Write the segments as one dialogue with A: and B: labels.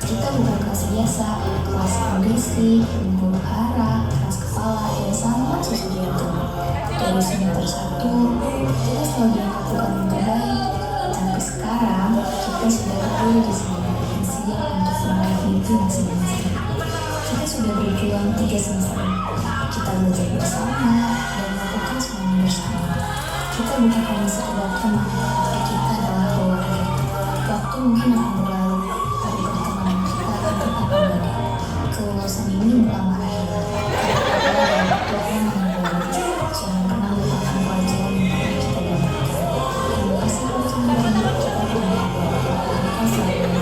A: Kita bukan kelas biasa, kelas yang berisik, huru hara, keras kepala, dan sangat susah diatur. Dari semester 1, kita selalu dilakukan yang terbaik. Sampai sekarang, kita sudah berdiri di sini dan siap untuk memulai mimpi masing-masing. Kita sudah berjuang 3 semester. Kita belajar bersama dan melakukan semuanya bersama. Kita bukan hanya sekedar teman, tapi kita adalah keluarga. Waktu mungkin akan berlalu, tapi pertemanan kita akan tetap abadi. Kelulusan ini bukan akhir. Kita adalah waktu yang menunggu. Jangan pernah lupakan pelajaran yang pernah kita dapatkan. Terima kasih atas memberi kita pelajaran. Terima kasih.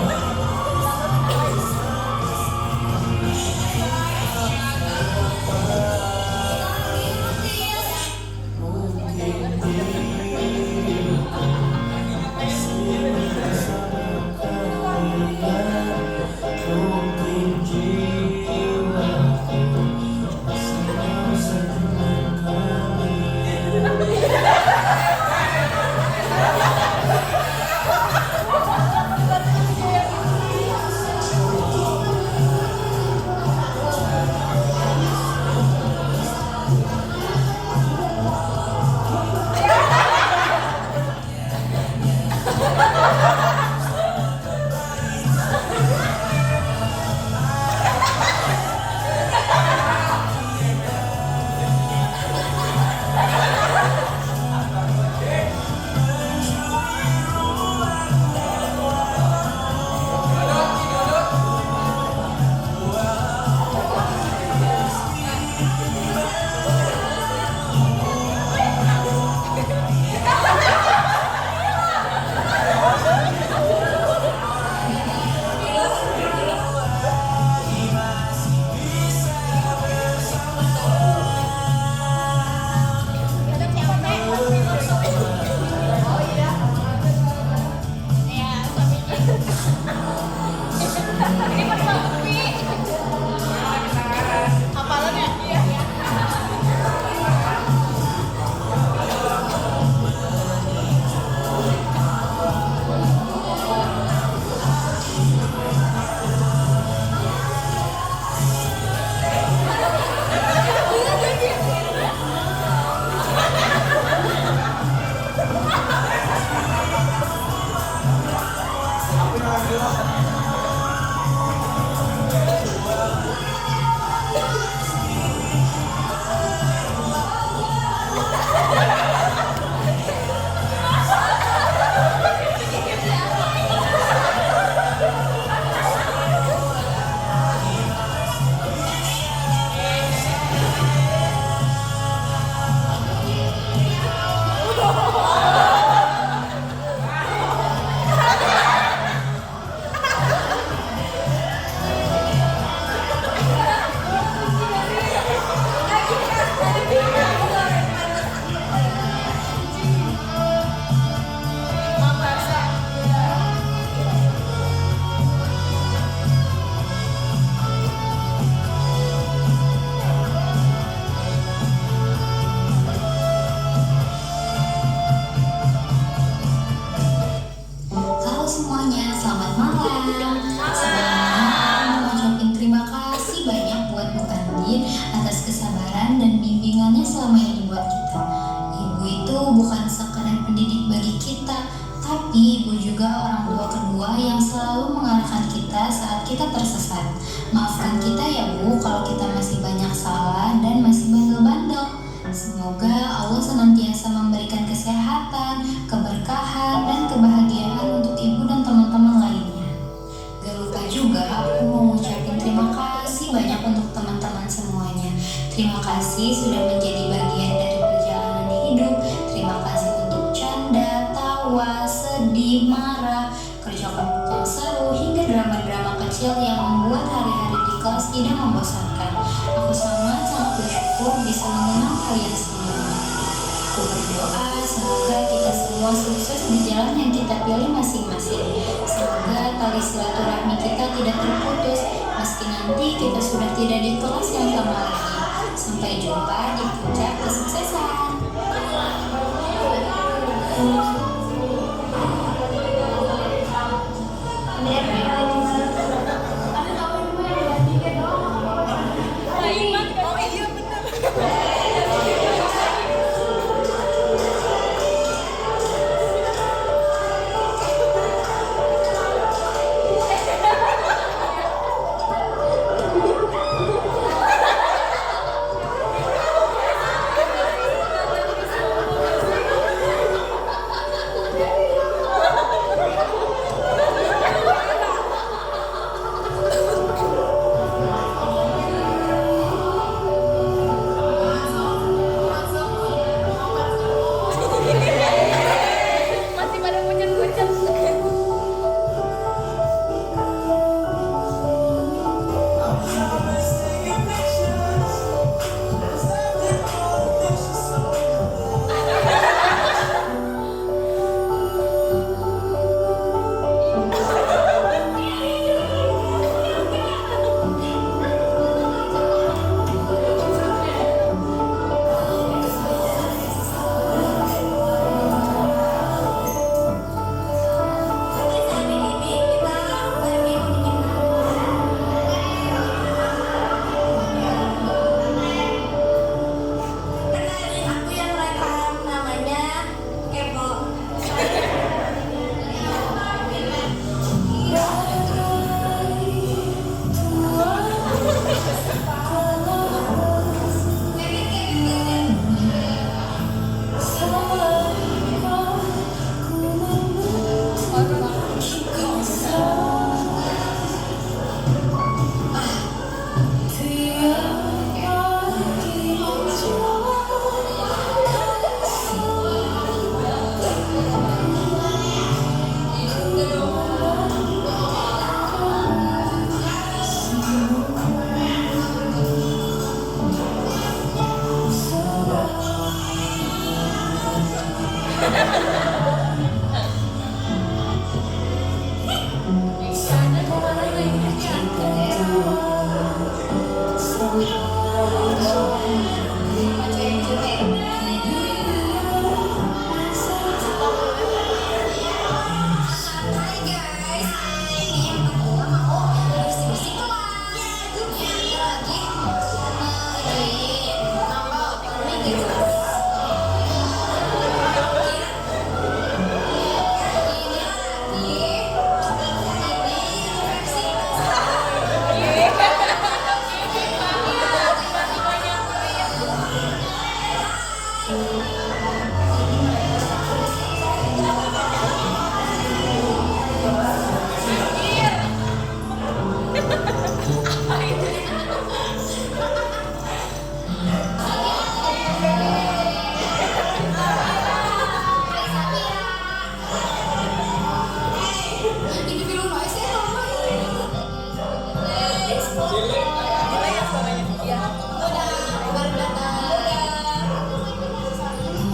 A: Semuanya, selamat malam. Sebelumnya, mau ucapin terima kasih banyak buat Bu Andin atas kesabaran dan bimbingannya selama ini buat kita. Ibu itu bukan sekadar pendidik bagi kita, tapi ibu juga orang tua kedua yang selalu mengarahkan kita saat kita tersesat. Maafkan kita ya Bu kalau kita masih banyak salah dan masih bandel-bandel. Semoga Allah senantiasa memberikan kesehatan, keberkahan, dan kebahagiaan untuk ibu dan teman-teman lainnya. Gak lupa juga aku mau ngucapin terima kasih banyak untuk teman-teman semuanya. Terima kasih sudah menjadi bagian dari perjalanan hidup. Terima kasih untuk canda, tawa, sedih, marah, kerja kelompok yang seru, hingga drama-drama kecil yang membuat hari-hari di kelas tidak membosankan. Aku sangat bersyukur bisa mengenal kalian semua. Aku berdoa semoga kita semua sukses di jalan yang kita pilih masing-masing. Semoga tali silaturahmi kita tidak terputus meski nanti kita sudah tidak di kelas yang sama lagi. Sampai jumpa di puncak kesuksesan.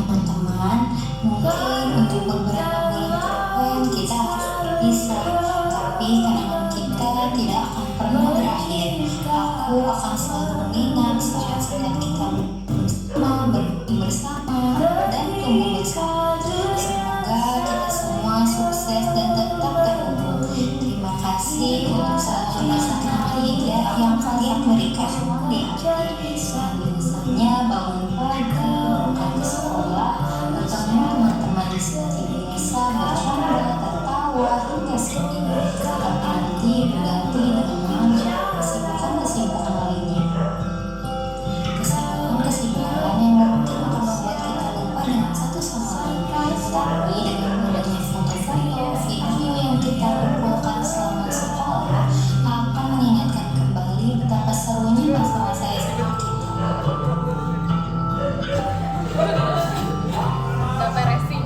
A: Teman-teman, mungkin untuk beberapa bulan ke depan kita harus berpisah, tapi kenangan kita tidak akan pernah berakhir. Aku akan selalu mengingat saat-saat kita bersama dan tumbuh bersama. Semoga kita semua sukses dan tetap terhubung. Terima kasih untuk satu hadiah yang kalian berikan. Misalnya bangun pagi, berangkat ke sekolah, bertemu teman-teman di sekitar desa, bercanda, tertawa hingga sedih. Tapi nanti berganti dengan mengambil kesibukan lainnya. Kesibukan yang mungkin akan membuat kita lupa dengan satu sama lain. Tapi dengan mudahnya foto-foto, video yang kita kumpulkan selama sekolah akan mengingatkan kembali betapa serunya masa-masa SMA kita.
B: Sampai racing.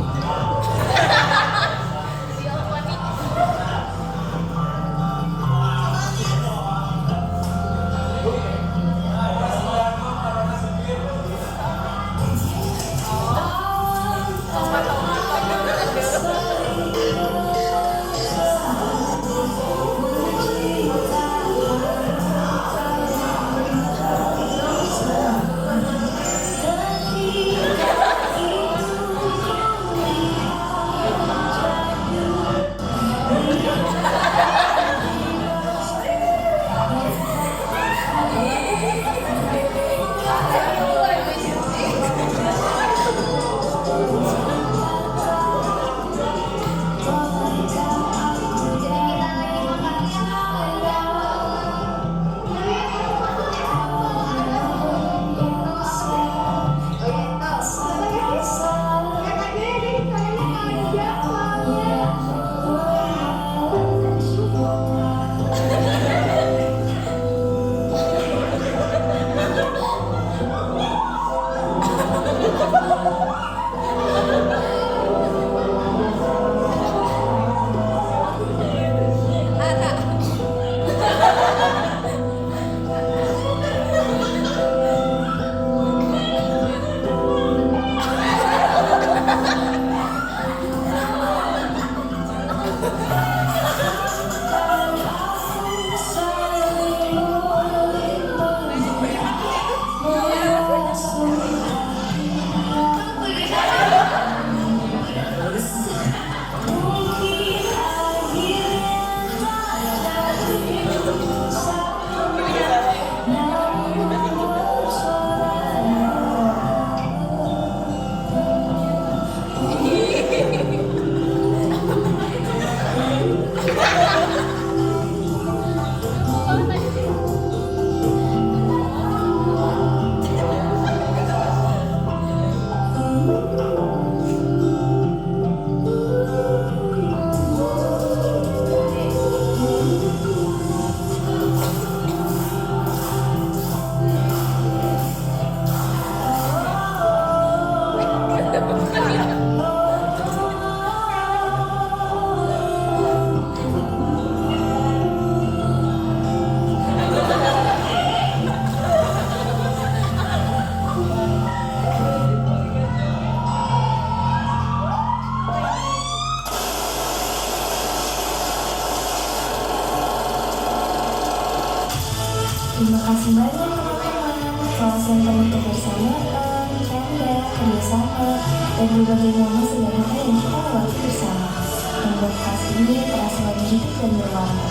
A: Terima kasih banyak teman-teman. Kelas yang penuh kebersamaan, canda, kerjasama, dan berbagai momen sederhana yang kita lewati bersama membuat kelas ini terasa lebih hidup dan berwarna.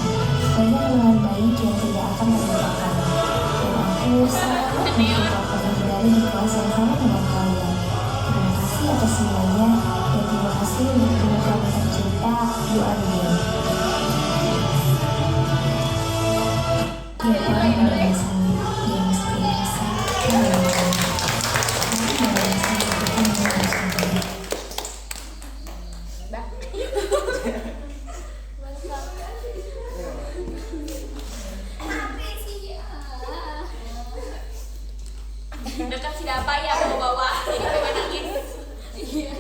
A: Banyak kenangan baik yang tidak akan terlupakan. Dan aku sangat bersyukur berada di kelas yang sama dengan kalian. Terima kasih atas semuanya dan terima kasih untuk guru kami tercinta, Bu Ardian. Tiap orang ada masanya yang mesti bisa menjalankan. Tapi dalam saya itu menjalankan.
B: Dekat siapa ya mau bawa jadi pengen nangis. Iya.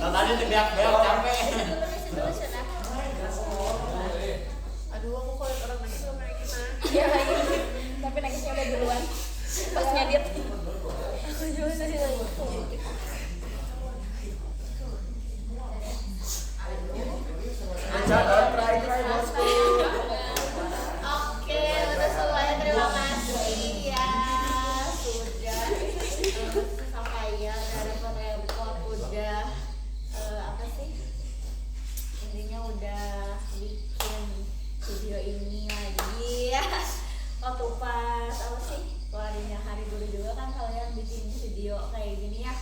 C: Tadi teriak-teriak capek.
B: Aduh, aku kalau orang nangis sama gimana? Iya lagi. Tapi nangisnya udah duluan. Pas nyadit. Aku juga tadi lagi. Oke, udah semuanya terima kasih ya sudah kesampaian dari foto yang udah apa sih intinya udah bikin video ini lagi ya waktu pas apa sih hari dulu juga kan kalian bikin video kayak gini ya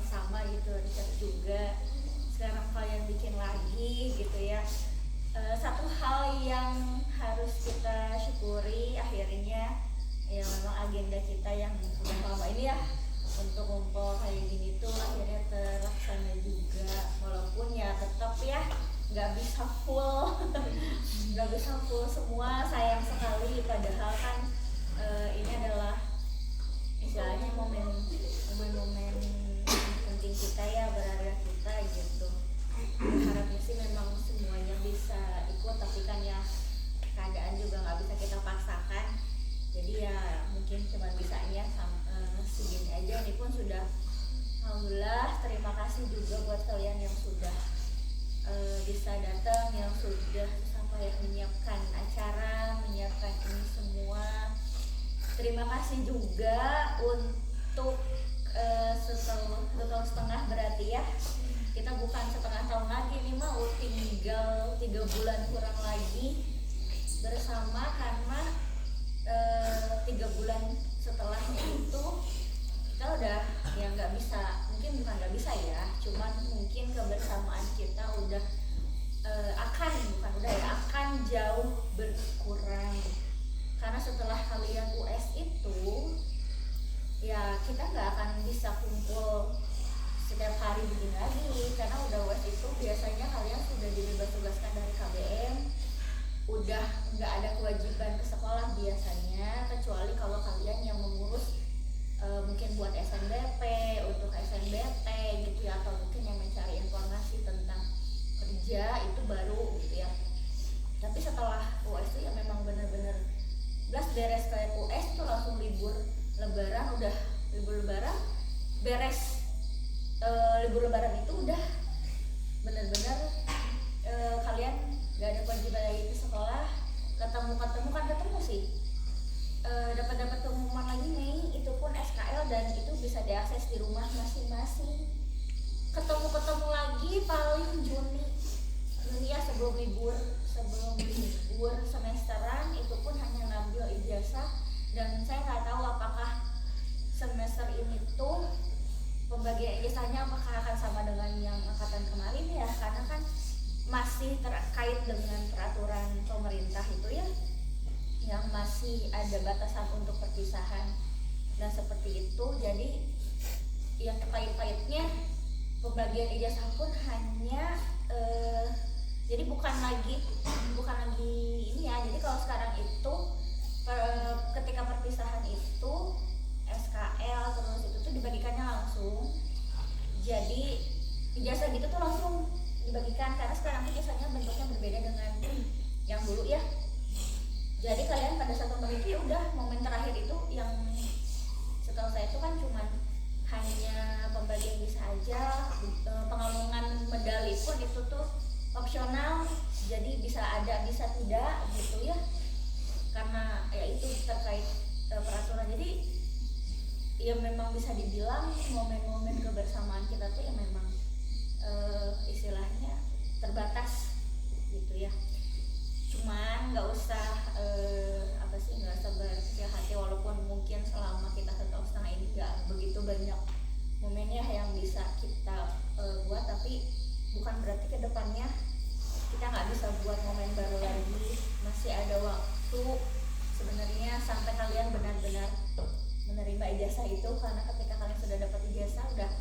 B: sama gitu Richard juga sekarang kalian bikin lagi gitu ya. Satu hal yang harus kita syukuri akhirnya ya memang agenda kita yang udah lama ini ya untuk ngumpul kayak gini tuh akhirnya terlaksana juga walaupun ya tetap ya nggak bisa full semua sayang sekali padahal kan ini adalah istilahnya momen penting kita ya berharga kita gitu. Harapnya sih memang semuanya bisa ikut tapi kan ya keadaan juga nggak bisa kita paksakan jadi ya mungkin cuma bisanya segini aja. Ini pun sudah alhamdulillah terima kasih juga buat kalian yang sudah bisa datang yang sudah sampai menyiapkan acara menyiapkan ini semua. Terima kasih juga untuk setelah 2 tahun setengah berarti ya kita bukan setengah tahun lagi nih mah tinggal 3 bulan kurang lagi bersama karena 3 bulan setelahnya itu kita udah ya nggak bisa mungkin bukan nggak bisa ya cuman mungkin kebersamaan kita udah akan jauh berkurang karena setelah kalian US itu ya kita nggak akan bisa kumpul setiap hari begini lagi karena udah US itu biasanya kalian sudah dibebas tugaskan dari KBM udah nggak ada kewajiban ke sekolah biasanya kecuali kalau kalian yang mengurus mungkin buat SNBP untuk SNBT gitu ya atau mungkin yang mencari informasi tentang kerja itu baru gitu ya. Tapi setelah US itu ya memang benar-benar beres kayak US itu langsung libur lebaran udah libur lebaran beres libur lebaran itu udah benar-benar kalian gak ada kewajiban lagi ke sekolah ketemu sih dapat pengumuman lagi nih itu pun SKL dan itu bisa diakses di rumah masing-masing. Ketemu lagi paling Juni ya sebelum libur semesteran itu pun hanya ngambil ijazah dan saya nggak tahu apakah semester ini tuh pembagian ijazahnya apakah akan sama dengan yang angkatan kemarin ya karena kan masih terkait dengan peraturan pemerintah itu ya yang masih ada batasan untuk perpisahan dan seperti itu jadi yang pahit-pahitnya pembagian ijazah pun hanya jadi bukan lagi ini ya jadi kalau sekarang itu ketika perpisahan itu SKL terus itu tuh dibagikannya langsung jadi ijazah gitu tuh langsung dibagikan karena sekarang ijazahnya bentuknya berbeda dengan yang dulu ya jadi kalian pada saat membagi udah momen terakhir itu yang setahu saya itu kan cuman hanya pembagian bisa aja, pengalungan medali pun itu tuh opsional, jadi bisa ada bisa tidak gitu ya, karena ya itu terkait peraturan. Jadi ya memang bisa dibilang momen-momen kebersamaan kita tuh ya memang istilahnya terbatas gitu ya. Cuman nggak usah nggak usah berkecil hati, walaupun mungkin selama kita 1 tahun setengah ini nggak begitu banyak momennya yang bisa kita buat, tapi bukan berarti kedepannya kita nggak bisa buat momen baru lagi. Masih ada waktu sebenarnya sampai kalian benar-benar menerima ijazah itu, karena ketika kalian sudah dapat ijazah udah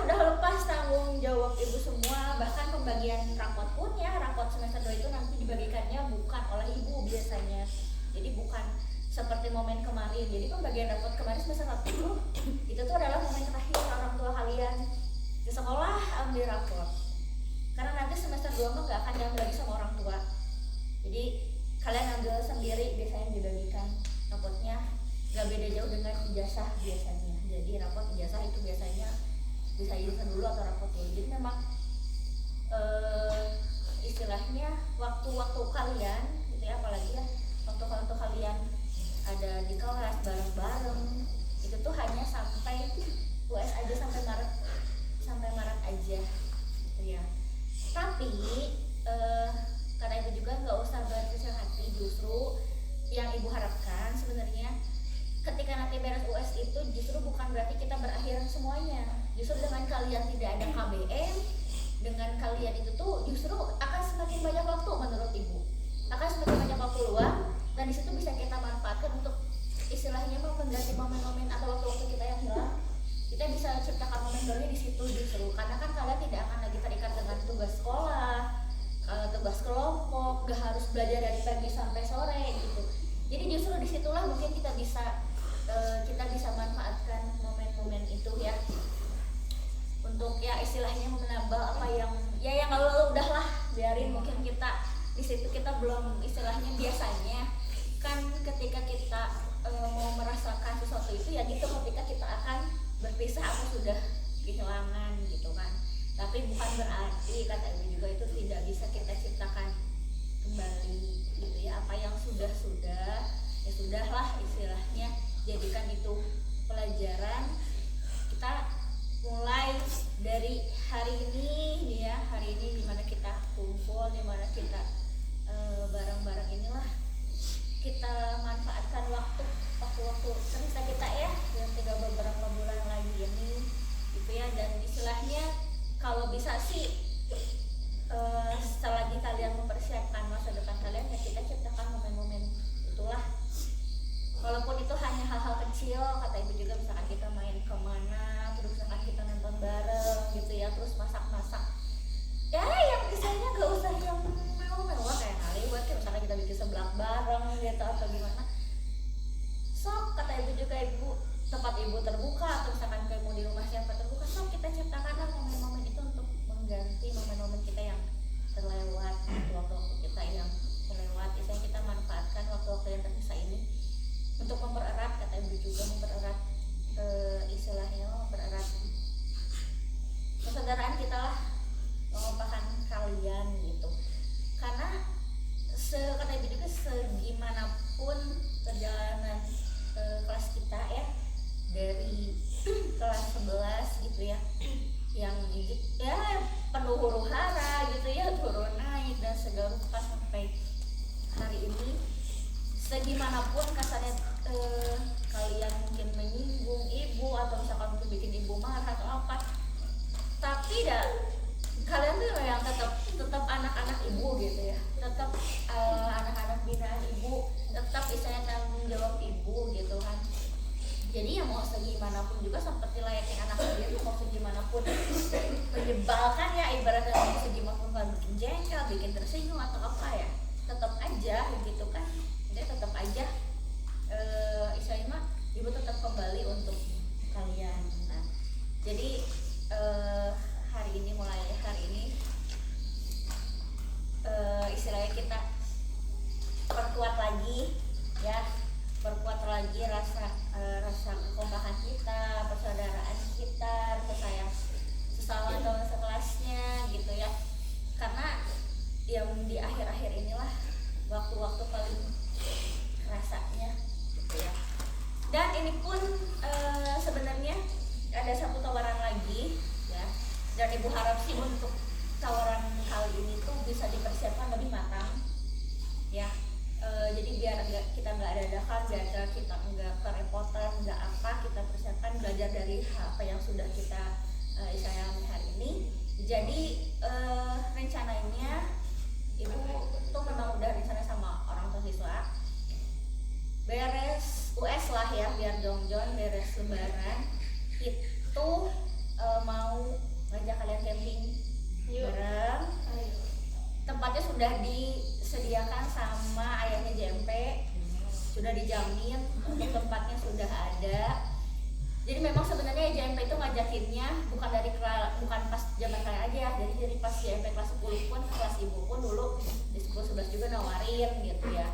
B: lepas tanggung jawab ibu semua. Bahkan pembagian rapot pun ya, rapot semester 2 itu nanti dibagikannya bukan oleh ibu biasanya, jadi bukan seperti momen kemarin. Jadi pembagian rapot kemarin semester 1 itu tuh adalah momen terakhir orang tua kalian di sekolah ambil rapot, karena nanti semester 2 mah gak akan diambil lagi sama orang tua. Jadi kalian ambil sendiri, biasanya dibagikan rapotnya gak beda jauh dengan ijazah biasanya. Jadi rapot ijazah itu biasanya bisa ijazah dulu atau rapot dulu. Jadi memang istilahnya waktu-waktu kalian gitu ya, apalagi ya waktu kalian ada di kelas bareng-bareng itu tuh hanya sampai US aja, sampai Maret aja gitu ya. Tapi karena itu juga nggak usah berkecil hati, justru yang ibu harapkan sebenarnya ketika nanti beres US itu justru bukan berarti kita berakhir semuanya. Justru dengan kalian tidak ada KBM, dengan kalian itu tuh justru akan semakin banyak waktu menurut ibu, akan semakin banyak waktu luang, dan disitu bisa kita manfaatkan untuk istilahnya mengganti momen-momen atau waktu-waktu kita yang hilang. Kita bisa ciptakan momen barunya di situ justru, karena kan kalian tidak akan lagi terikat dengan tugas sekolah, tugas kelompok, gak harus belajar dari pagi sampai sore gitu. Jadi justru disitulah mungkin kita bisa manfaatkan momen-momen itu ya, untuk ya istilahnya menambah apa yang lalu udahlah, biarin. Mungkin kita di situ kita belum istilahnya biasanya kan ketika kita mau merasakan sesuatu itu ya gitu, ketika kita akan berpisah atau sudah kehilangan gitu kan. Tapi bukan berarti kata ibu juga itu tidak bisa kita ciptakan kembali gitu ya. Apa yang sudah ya sudahlah istilahnya, jadikan itu pelajaran. Kita mulai dari hari ini dimana kita kumpul, dimana kita bareng-bareng inilah kita manfaatkan waktu tersisa kita ya, yang tinggal beberapa bulan lagi ini gitu ya. Dan istilahnya kalau bisa sih selagi kalian mempersiapkan masa depan kalian ya, kita ciptakan momen-momen itulah, walaupun itu hanya hal-hal kecil. Kata ibu juga misalkan kita main kemana, terus misalkan kita nonton bareng gitu ya, terus masak-masak ya yang misalnya gak usah yang mewah-mewah kayak Hollywood, kayak misalnya kita bikin seblak bareng gitu atau gimana. Sok kata ibu juga, tempat ibu terbuka, atau misalkan kayak mau di rumah siapa terbuka, sok kita ciptakanlah momen-momen itu untuk mengganti momen-momen kita yang terlewat, waktu-waktu kita yang terlewat. Misalnya kita manfaatkan waktu-waktu yang tersisa ini untuk mempererat, kata ibu juga, mempererat istilahnya mempererat persaudaraan kita lah, mengumpulkan kalian gitu. Karena kata ibu juga, segimanapun perjalanan kelas kita ya, dari kelas 11 gitu ya, yang ya penuh huru hara gitu ya, turun naik dan segala rupa sampai hari ini, segimanapun kasarnya kalian mungkin menyinggung ibu atau misalkan mungkin bikin ibu marah atau apa, tapi kalian tuh yang tetap anak-anak ibu gitu ya, tetap anak-anak binaan ibu, tetap istilahnya tanggung jawab ibu gitu kan. Jadi ya mau segimanapun juga seperti layaknya anak sendiri, mau segimanapun menyebalkan ya, ibaratnya mau segimanapun kalian bikin jengkel, bikin tersinggung atau apa ya, tetap aja gitu kan. Jadi tetap aja istilahnya mah ibu tetap kembali untuk kalian. Nah, jadi mulai hari ini istilahnya kita perkuat lagi rasa rasa kekompakan kita, persaudaraan kita, rasa sayang sesama teman sekelasnya gitu ya. Karena yang di akhir-akhir inilah waktu-waktu paling rasanya gitu ya. Dan ini pun sebenarnya ada satu tawaran lagi ya, dan ibu harap sih untuk tawaran kali ini tuh bisa dipersiapkan lebih matang ya. Jadi biar kita nggak ada dadakan, biar kita nggak kerepotan, nggak apa, kita persiapkan belajar dari apa yang sudah kita sayangkan hari ini. Jadi rencananya ibu tuh memang udah rencana sama orang tua siswa, beres US lah ya, biar jong-jong, beres lebaran itu mau ngajak kalian camping bareng. Tempatnya sudah disediakan sama ayahnya JMP, sudah dijamin untuk tempatnya sudah ada. Jadi memang sebenarnya JMP itu ngajakinnya bukan pas zaman kalian aja ya, jadi dari pas JMP kelas 10 pun, kelas ibu pun dulu di 10-11 juga nawarin gitu ya.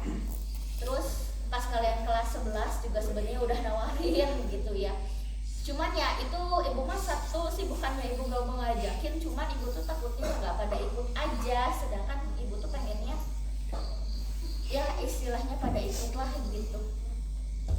B: Terus pas kalian kelas 11 juga sebenarnya udah nawarin gitu ya. Cuman ya itu ibu mah satu sih, bukannya ibu gak mau ngajakin, cuman ibu tuh takutnya nggak pada ikut aja, sedangkan ibu tuh pengennya ya istilahnya pada ikut lah gitu.